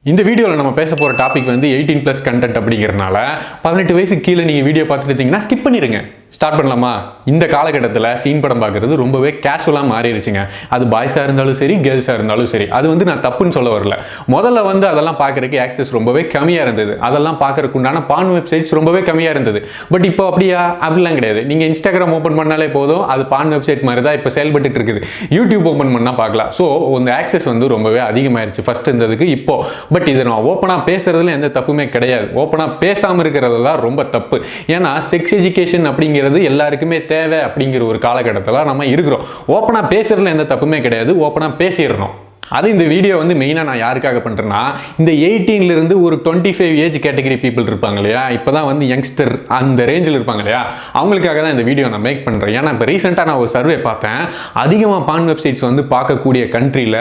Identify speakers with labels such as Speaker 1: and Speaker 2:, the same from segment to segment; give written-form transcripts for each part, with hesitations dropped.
Speaker 1: இந்த வீடியோல நம்ம பேச போற டாபிக் வந்து 18+ கண்டென்ட் அப்படிங்கறனால 18 வயசுக்கு கீழ நீங்க வீடியோ பார்த்துட்டு இருந்தீங்கன்னா ஸ்கிப் பண்ணிருங்க. ஸ்டார்ட் பண்ணலாமா? இந்த காலகட்டத்தில் சீன் படம் பார்க்குறது ரொம்பவே கேஷுவலாக மாறிடுச்சுங்க. அது பாய்ஸாக இருந்தாலும் சரி, கேர்ள்ஸாக இருந்தாலும் சரி. அது வந்து நான் தப்புன்னு சொல்ல வரல. முதல்ல வந்து அதெல்லாம் பார்க்குறதுக்கு ஆக்சஸ் ரொம்பவே கம்மியாக இருந்தது. அதெல்லாம் பார்க்குறதுக்கு உண்டான பான் வெப்சைட்ஸ் ரொம்பவே கம்மியாக இருந்தது. பட் இப்போ அப்படிலாம் கிடையாது. நீங்கள் இன்ஸ்டாகிராம் ஓப்பன் பண்ணாலே போதும், அது பான் வெப்சைட் மாதிரி தான் இப்போ செயல்பட்டு இருக்குது. யூடியூப் ஓப்பன் பண்ணால் பார்க்கலாம். ஸோ இந்த ஆக்சஸ் வந்து ரொம்பவே அதிகமாகிடுச்சு ஃபர்ஸ்ட் இருந்ததுக்கு இப்போ. பட் இதை நான் ஓப்பனாக பேசுறதுல எந்த தப்புமே கிடையாது. ஓப்பனாக பேசாமல் இருக்கிறது தான் ரொம்ப தப்பு. ஏன்னா செக்ஸ் எஜுகேஷன் அப்படிங்கிறது எல்லாருக்குமே தேவை அப்படிங்கிற ஒரு காலகட்டத்தில் நம்ம இருக்கிறோம். ஓப்பனா பேசுறதுல எந்த தப்புமே கிடையாது. ஓப்பனா பேசிடணும். அது இந்த வீடியோ வந்து மெயினாக நான் யாருக்காக பண்ணுறேன்னா, இந்த 18லேருந்து ஒரு 25 ஏஜ் கேட்டகரி பீப்புள் இருப்பாங்க இல்லையா, இப்போ தான் வந்து யங்ஸ்டர் அந்த ரேஞ்சில் இருப்பாங்க இல்லையா, அவங்களுக்காக தான் இந்த வீடியோ நான் மேக் பண்ணுறேன். ஏன்னா இப்போ ரீசெண்டாக நான் ஒரு சர்வே பார்த்தேன். அதிகமாக பான் வெப்சைட்ஸ் வந்து பார்க்கக்கூடிய கண்ட்ரியில்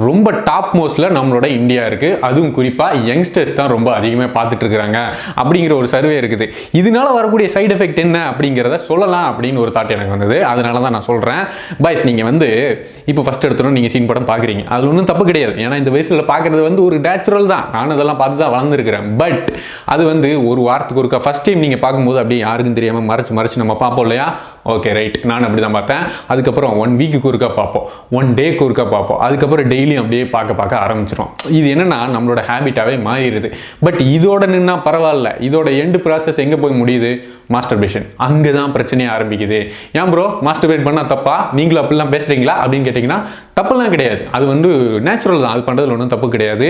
Speaker 1: ரொம்ப டாப் மோஸ்ட்டில் நம்மளோட இந்தியா இருக்குது. அதுவும் குறிப்பாக யங்ஸ்டர்ஸ் தான் ரொம்ப அதிகமாக பார்த்துட்டு இருக்கிறாங்க அப்படிங்கிற ஒரு சர்வே இருக்குது. இதனால வரக்கூடிய சைடு எஃபெக்ட் என்ன அப்படிங்கிறத சொல்லலாம் அப்படின்னு ஒரு தாட் எனக்கு வந்தது. அதனால தான் நான் சொல்கிறேன். பாய்ஸ், நீங்கள் வந்து இப்போ ஃபஸ்ட் எடுத்துடும் நீங்கள் சீன் படம் பார்க்குறீங்க. அது ஒன்றும் தப்பு கிடையாது. ஏன்னா இந்த வயசுல பார்க்கறது வந்து ஒரு நேச்சுரல் தான். நானும் அதெல்லாம் பார்த்து தான் வளர்ந்துருக்கிறேன். பட் அது வந்து ஒரு வாரத்துக்கு ஒருக்கா ஃபர்ஸ்ட் டைம் நீங்கள் பார்க்கும்போது அப்படியே யாருக்கும் தெரியாமல் மறைச்சு நம்ம பார்ப்போம் இல்லையா? Okay, right. நான் அப்படி தான் பார்த்தேன். அதுக்கப்புறம் 1 வீக்குக்கு ஒருக்கா பார்ப்போம், 1 டேக்கு ஒருக்கா பார்ப்போம். அதுக்கப்புறம் டெய்லியும் அப்படியே பார்க்க ஆரம்பிச்சிடும். இது என்னன்னா நம்மளோட ஹேபிட்டாகவே மாறிடுது. பட் இதோட நின்னா பரவாயில்ல. இதோட எண்டு ப்ராசஸ் எங்கே போய் முடியுது? மாஸ்டர்பேஷன். அங்கே தான் பிரச்சனையே ஆரம்பிக்குது. ஏன் ப்ரோ மாஸ்டர்பேட் பண்ணால் தப்பா? நீங்களும் அப்படிலாம் பேசுகிறீங்களா அப்படின்னு கேட்டிங்கன்னா தப்பெல்லாம் கிடையாது. அது வந்து நேச்சுரல் தான். அது பண்ணுறதுல ஒன்றும் தப்பு கிடையாது.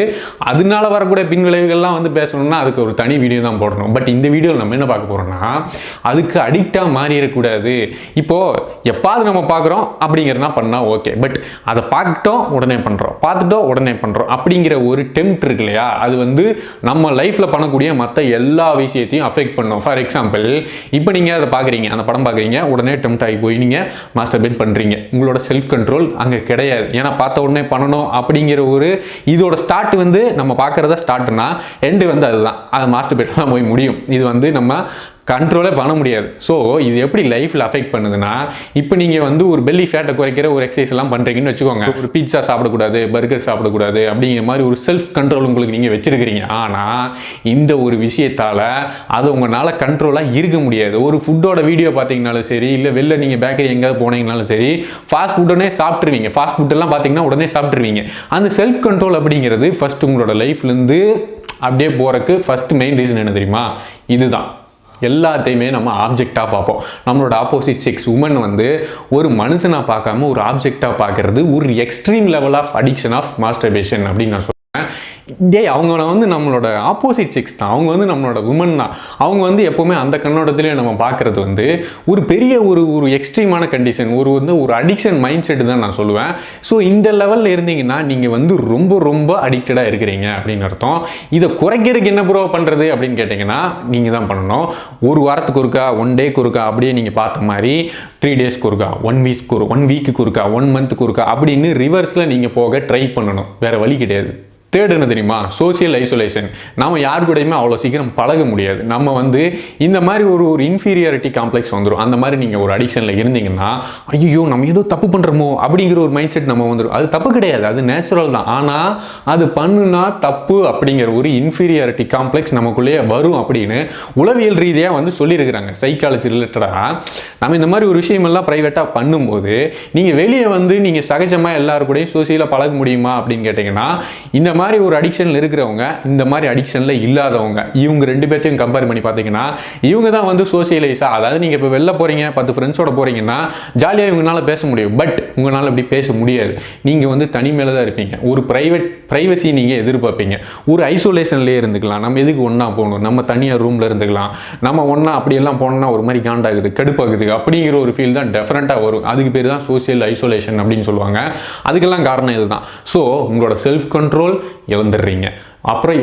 Speaker 1: அதனால வரக்கூடிய பின்விளைவுகள்லாம் வந்து பேசணும்னா அதுக்கு ஒரு தனி வீடியோ தான் போடணும். பட் இந்த வீடியோவில் நம்ம என்ன பார்க்க போகிறோம்னா, அதுக்கு அடிக்டாக மாறிடக்கூடாது. இப்போது எப்பாவது நம்ம பார்க்குறோம் அப்படிங்கிறனா பண்ணால் ஓகே. பட் அதை பார்த்துட்டோம் உடனே பண்ணுறோம் அப்படிங்கிற ஒரு டெம்ப்ட் இருக்கு இல்லையா, அது வந்து நம்ம லைஃப்பில் பண்ணக்கூடிய மற்ற எல்லா விஷயத்தையும் அஃபெக்ட் பண்ணும். ஃபார் எக்ஸாம்பிள், இப்போ நீங்கள் அதை பார்க்குறீங்க, அந்த படம் பார்க்குறீங்க, உடனே டெம்ப்ட் ஆகி போய் நீங்கள் மாஸ்டர்பேட் பண்ணுறீங்க. உங்களோட செல்ஃப் கண்ட்ரோல் அங்கே கிடையாது. ஏன்னா பார்த்த உடனே பண்ணணும் அப்படிங்கிற ஒரு இதோட ஸ்டார்ட் வந்து நம்ம பார்க்குறதா ஸ்டார்ட்னா எண்டு வந்து அதுதான். அது மாஸ்டர்பேட் தான் போய் முடியும். இது வந்து நம்ம கண்ட்ரோலே பண்ண முடியாது. ஸோ இது எப்படி லைஃப்பில் அஃபெக்ட் பண்ணுதுன்னா, இப்போ நீங்கள் வந்து ஒரு பெல்லி ஃபேட்டை குறைக்கிற ஒரு எக்ஸசைஸ் எல்லாம் பண்ணுறீங்கன்னு வச்சுக்கோங்க. ஒரு பீட்சா சாப்பிடக்கூடாது, பர்கர் சாப்பிடக்கூடாது அப்படிங்கிற மாதிரி ஒரு செல்ஃப் கண்ட்ரோல் உங்களுக்கு நீங்கள் வச்சிருக்கிறீங்க. ஆனால் இந்த ஒரு விஷயத்தால் அது உங்களால் கண்ட்ரோலாக இருக்க முடியாது. ஒரு ஃபுட்டோட வீடியோ பார்த்தீங்கனாலும் சரி, இல்லை வெளில நீங்கள் பேக்கரி எங்கேயாவது போனீங்கனாலும் சரி, ஃபாஸ்ட் ஃபுட்டுனே சாப்பிட்ருவீங்க. ஃபாஸ்ட் ஃபுட்டெல்லாம் பார்த்தீங்கன்னா உடனே சாப்பிட்ருவீங்க. அந்த செல்ஃப் கண்ட்ரோல் அப்படிங்கிறது ஃபர்ஸ்ட் உங்களோட லைஃப்லேருந்து அப்படியே போகிறதுக்கு ஃபர்ஸ்ட் மெயின் ரீசன் என்ன தெரியுமா? இதுதான். எல்லாத்தையுமே நம்ம ஆப்ஜெக்டாக பார்ப்போம். நம்மளோட ஆப்போசிட் செக்ஸ் உமன் வந்து ஒரு மனுஷனாக பார்க்காம ஒரு ஆப்ஜெக்டாக பார்க்கறது ஒரு extreme level of addiction of masturbation அப்படின்னு நான் சொல்கிறேன். அவங்க வந்து நம்மளோட ஆப்போசிட் செக்ஸ் தான். அவங்க வந்து நம்மளோட உமன் தான். அவங்க வந்து எப்போவுமே அந்த கண்ணோட்டத்திலே நம்ம பார்க்குறது வந்து ஒரு பெரிய ஒரு எக்ஸ்ட்ரீமான கண்டிஷன், ஒரு அடிக்ஷன் மைண்ட் செட்டு தான் நான் சொல்லுவேன். ஸோ இந்த லெவலில் இருந்தீங்கன்னா நீங்கள் வந்து ரொம்ப அடிக்டடாக இருக்கிறீங்க அப்படின்னு அர்த்தம். இதை குறைக்கிறதுக்கு என்ன ப்ரோ பண்ணுறது அப்படின்னு கேட்டிங்கன்னா, நீங்கள் தான் பண்ணணும். ஒரு வாரத்துக்கு ஒருக்கா, 1 டேக்கு ஒருக்கா அப்படியே நீங்கள் பார்த்த மாதிரி 3 டேஸ்க்கு ஒருக்கா, 1 வீக்குக்கு ஒருக்கா, 1 மந்த்துக்கு ஒருக்கா அப்படின்னு ரிவர்ஸில் நீங்கள் போக ட்ரை பண்ணணும். வேறு வழி கிடையாது. தேர்ட் என்ன தெரியுமா? Social isolation. நம்ம யார் கூடயுமே அவ்வளோ சீக்கிரம் பழக முடியாது. நம்ம வந்து இந்த மாதிரி ஒரு இன்ஃபீரியாரிட்டி காம்ப்ளெக்ஸ் வந்துடும். அந்த மாதிரி நீங்கள் ஒரு அடிக்ஷனில் இருந்தீங்கன்னா, ஐயோ நம்ம ஏதோ தப்பு பண்ணுறோமோ அப்படிங்கிற ஒரு மைண்ட் செட் நம்ம வந்துடும். அது தப்பு கிடையாது, அது நேச்சுரல் தான். ஆனால் அது பண்ணுனா தப்பு அப்படிங்கிற ஒரு இன்ஃபீரியாரிட்டி காம்ப்ளெக்ஸ் நமக்குள்ளேயே வரும் அப்படின்னு உளவியல் ரீதியாக வந்து சொல்லியிருக்கிறாங்க. சைக்காலஜி ரிலேட்டடாக நம்ம இந்த மாதிரி ஒரு விஷயமெல்லாம் ப்ரைவேட்டாக பண்ணும்போது நீங்கள் வெளியே வந்து நீங்கள் சகஜமாக எல்லாரு கூடயும் சோசியலாக பழக முடியுமா அப்படின்னு கேட்டிங்கன்னா, இந்த மாதிரி ஒரு அடிக்ஷனில் இருக்கிறவங்க, இந்த மாதிரி அடிக்ஷனில் இல்லாதவங்க, இவங்க 2 பேர்த்தையும் கம்பேர் பண்ணி பார்த்தீங்கன்னா இவங்க தான் வந்து சோசியலைஸாக. அதாவது நீங்கள் இப்போ வெளில போகிறீங்க, 10 ஃப்ரெண்ட்ஸோட போகிறீங்கன்னா ஜாலியாக இவங்களால பேச முடியும். பட் உங்களால் அப்படி பேச முடியாது. நீங்கள் வந்து தனிமையில் தான் இருப்பீங்க. ஒரு ப்ரைவசி நீங்கள் எதிர்பார்ப்பீங்க. ஒரு ஐசோலேஷன்லேயே இருந்துக்கலாம். நம்ம எதுக்கு ஒன்றா போகணும்? நம்ம தனியாக ரூமில் இருந்துக்கலாம். நம்ம ஒன்றா அப்படியெல்லாம் போனோம்னா ஒரு மாதிரி காண்டாகுது, கடுப்பாகுது அப்படிங்கிற ஒரு ஃபீல் தான் டெஃபரெண்ட்டாக வரும். அதுக்கு பேர் தான் சோசியல் ஐசோலேஷன் அப்படின்னு சொல்லுவாங்க. அதுக்கெல்லாம் காரணம் இதுதான். ஸோ உங்களோட செல்ஃப் கண்ட்ரோல் இழந்துடுறீங்க. அப்புறம்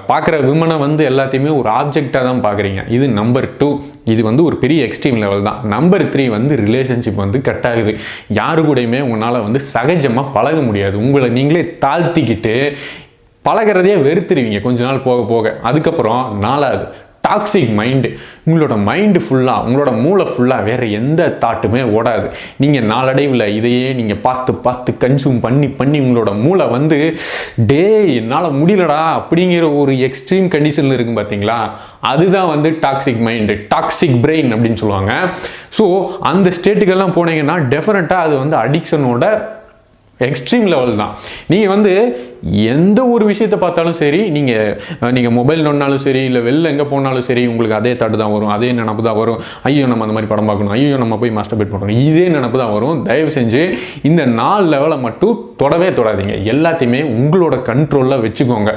Speaker 1: பார்க்குற விமனை வந்து எல்லாத்தையுமே ஒரு ஆப்ஜெக்டாக தான் பார்க்குறீங்க. இது நம்பர் 2. இது வந்து ஒரு பெரிய எக்ஸ்ட்ரீம் லெவல் தான். நம்பர் 3 வந்து ரிலேஷன்ஷிப் வந்து கட் ஆகுது. யாரு கூடயுமே உங்களால் வந்து சகஜமாக பழக முடியாது. உங்களை நீங்களே தாழ்த்திக்கிட்டு பழகிறதையே வெறுத்துருவீங்க கொஞ்ச நாள் போக. அதுக்கப்புறம் 4வது டாக்ஸிக் மைண்டு. உங்களோட மைண்டு ஃபுல்லாக, உங்களோட மூளை ஃபுல்லாக வேறு எந்த தாட்டுமே ஓடாது. நீங்கள் நாளடைவில் இதையே நீங்கள் பார்த்து கன்சூம் பண்ணி உங்களோட மூளை வந்து என்னால் முடியலடா அப்படிங்கிற ஒரு எக்ஸ்ட்ரீம் கண்டிஷனில் இருக்கும் பார்த்தீங்களா, அதுதான் வந்து டாக்ஸிக் மைண்டு, டாக்ஸிக் பிரெயின் அப்படின்னு சொல்லுவாங்க. ஸோ அந்த ஸ்டேட்டுக்கெல்லாம் போனீங்கன்னா டெஃபினட்டாக அது வந்து அடிக்ஷனோட எக்ஸ்ட்ரீம் லெவல் தான். நீங்கள் வந்து எந்த ஒரு விஷயத்தை பார்த்தாலும் சரி, நீங்கள் மொபைல் நோண்டினாலும் சரி, இல்லை வெளில எங்கே போனாலும் சரி, உங்களுக்கு அதே தாட்டு தான் வரும், அதே நினப்பு தான் வரும். ஐயோ நம்ம அந்த மாதிரி படம் பார்க்கணும், ஐயோ நம்ம போய் மாஸ்டர்பேட் பண்ணணும், இதே நினப்பு தான் வரும். தயவு செஞ்சு இந்த 4 லெவலை மட்டும் தொடாதீங்க. எல்லாத்தையுமே உங்களோட கண்ட்ரோலில் வச்சுக்கோங்க.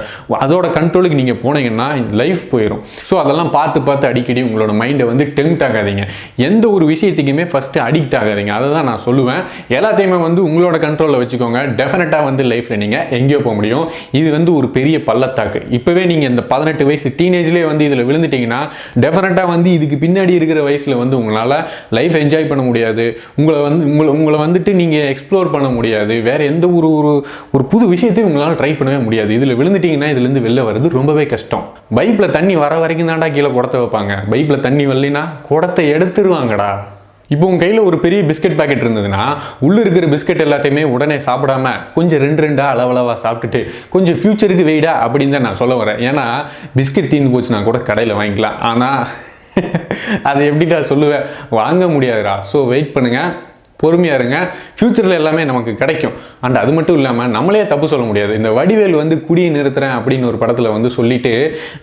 Speaker 1: அதோட கண்ட்ரோலுக்கு நீங்கள் போனீங்கன்னா லைஃப் போயிடும். ஸோ அதெல்லாம் பார்த்து அடிக்கடி உங்களோட மைண்டை வந்து டெம்ப்ட் ஆகாதீங்க. எந்த ஒரு விஷயத்துக்குமே ஃபஸ்ட்டு அடிக்ட் ஆகாதீங்க. அதை தான் நான் சொல்லுவேன். எல்லாத்தையுமே வந்து உங்களோட கண்ட்ரோலில் வச்சுக்கோங்க. டெஃபினட்டாக வந்து லைஃப்பில் நீங்கள் எங்கேயோ போக முடியும். இது வந்து ஒரு பெரிய பள்ளத்தாக்கு. இப்போவே நீங்கள் இந்த 18 வயசு டீனேஜ்லேயே வந்து இதில் விழுந்துட்டீங்கன்னா டெஃபினட்டாக வந்து இதுக்கு பின்னாடி இருக்கிற வயசில் வந்து உங்களால் லைஃப் என்ஜாய் பண்ண முடியாது. உங்களை வந்துட்டு நீங்கள் எக்ஸ்ப்ளோர் பண்ண முடியாது. வேறு எந்த ஒரு புது விஷயத்தையும் உங்களால் ட்ரை பண்ணவே முடியாது. இதில் விழுந்துட்டீங்கன்னா இதுலேருந்து வெளில வர்றது ரொம்பவே கஷ்டம். பைப்பில் தண்ணி வர வரைக்கும் தாண்டா கீழே குடத்தை வைப்பாங்க. பைப்பில் தண்ணி வரலைன்னா குடத்தை எடுத்துருவாங்கடா. இப்போ உங்கள் கையில் ஒரு பெரிய பிஸ்கட் பேக்கெட் இருந்ததுன்னா உள்ளே இருக்கிற பிஸ்கட் எல்லாத்தையுமே உடனே சாப்பிடாம கொஞ்சம் 2 அளவளவாக சாப்பிட்டுட்டு கொஞ்சம் ஃப்யூச்சருக்கு வெயிடா அப்படின்னு தான் நான் சொல்ல வரேன். ஏன்னா பிஸ்கட் தீர்ந்து போச்சுன்னா கூட கடையில் வாங்கிக்கலாம். ஆனால் அதை எப்படிடா சொல்லுவேன், வாங்க முடியாதுடா. ஸோ வெயிட் பண்ணுங்கள், பொறுமையாக இருங்க. ஃப்யூச்சரில் எல்லாமே நமக்கு கிடைக்கும். அண்ட் அது மட்டும் இல்லாமல் நம்மளே தப்பு சொல்ல முடியாது. இந்த வடிவேல் வந்து குடியை நிறுத்துறேன் அப்படின்னு ஒரு படத்தில் வந்து சொல்லிட்டு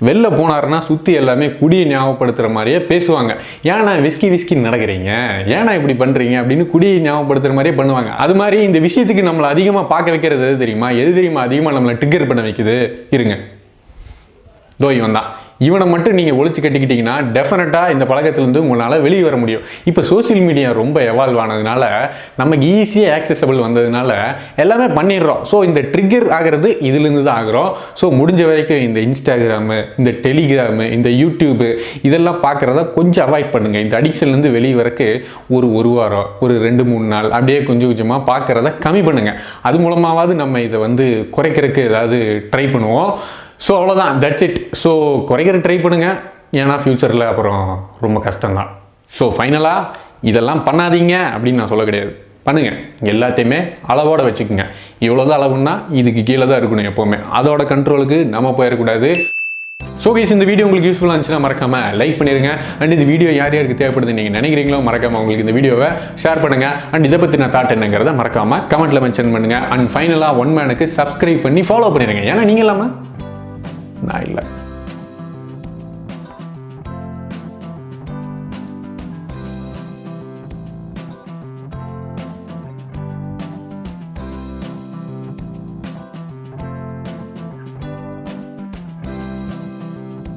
Speaker 1: வெளில போனாருன்னா சுற்றி எல்லாமே குடியை ஞாபகப்படுத்துகிற மாதிரியே பேசுவாங்க. ஏன்னா விஸ்கி நடக்கிறீங்க, ஏன்னா இப்படி பண்ணுறீங்க அப்படின்னு குடியை ஞாபகப்படுத்துகிற மாதிரியே பண்ணுவாங்க. அது மாதிரி இந்த விஷயத்துக்கு நம்மளை அதிகமாக பார்க்க வைக்கிறது எது தெரியுமா அதிகமாக நம்மளை ட்ரிகர் பண்ண வைக்குது? இருங்க, இவன் தான். இவனை மட்டும் நீங்கள் ஒழிச்சு கட்டிக்கிட்டீங்கன்னா டெஃபினட்டாக இந்த பழக்கத்திலேருந்து உங்களால் வெளியே வர முடியும். இப்போ சோசியல் மீடியா ரொம்ப எவால்வ் ஆனதுனால, நமக்கு ஈஸியாக ஆக்சசபிள் வந்ததுனால எல்லாமே பண்ணிடுறோம். ஸோ இந்த ட்ரிகர் ஆகிறது இதுலேருந்து தான் ஆகிறோம். ஸோ முடிஞ்ச வரைக்கும் இந்த இன்ஸ்டாகிராமு, இந்த டெலிகிராமு, இந்த யூடியூபு இதெல்லாம் பார்க்குறத கொஞ்சம் அவாய்ட் பண்ணுங்கள். இந்த அடிக்ஷன்லேருந்து வெளியே வரக்கு ஒரு வாரம், ஒரு 2-3 நாள் அப்படியே கொஞ்சமாக பார்க்குறத கம்மி பண்ணுங்கள். அது மூலமாவது நம்ம இதை வந்து குறைக்கிறதுக்கு ஏதாவது ட்ரை பண்ணுவோம். ஸோ அவ்வளோதான், தட்ஸ் இட். ஸோ குறைக்கிற ட்ரை பண்ணுங்கள். ஏன்னா ஃப்யூச்சரில் அப்புறம் ரொம்ப கஷ்டம்தான். ஸோ ஃபைனலாக இதெல்லாம் பண்ணாதீங்க அப்படின்னு நான் சொல்ல கிடையாது. பண்ணுங்கள், எல்லாத்தையுமே அளவோடு வச்சுக்கோங்க. இவ்வளோதான் அளவுன்னா இதுக்கு கீழே தான் இருக்கணும் எப்போவுமே. அதோட கண்ட்ரோலுக்கு நம்ம போயிடக்கூடாது. ஸோ கைஸ், இந்த வீடியோ உங்களுக்கு யூஸ்ஃபுல்லாக இருந்துச்சுன்னா மறக்காமல் லைக் பண்ணிடுங்க. அண்ட் இந்த வீடியோ யாருக்கு தேவைப்படுது நீங்கள் நினைக்கிறீங்களோ மறக்காமல் உங்களுக்கு இந்த வீடியோவை ஷேர் பண்ணுங்கள். அண்ட் இதை பற்றி நான் தாட் என்னங்கிறத மறக்காமல் கமெண்ட்டில் மென்ஷன் பண்ணுங்கள். அண்ட் ஃபைனலாக 1 மேனுக்கு சப்ஸ்கிரைப் பண்ணி ஃபாலோ பண்ணிடுங்க. ஏன்னா நீங்கள் இல்லாமல் நான் இல்லை.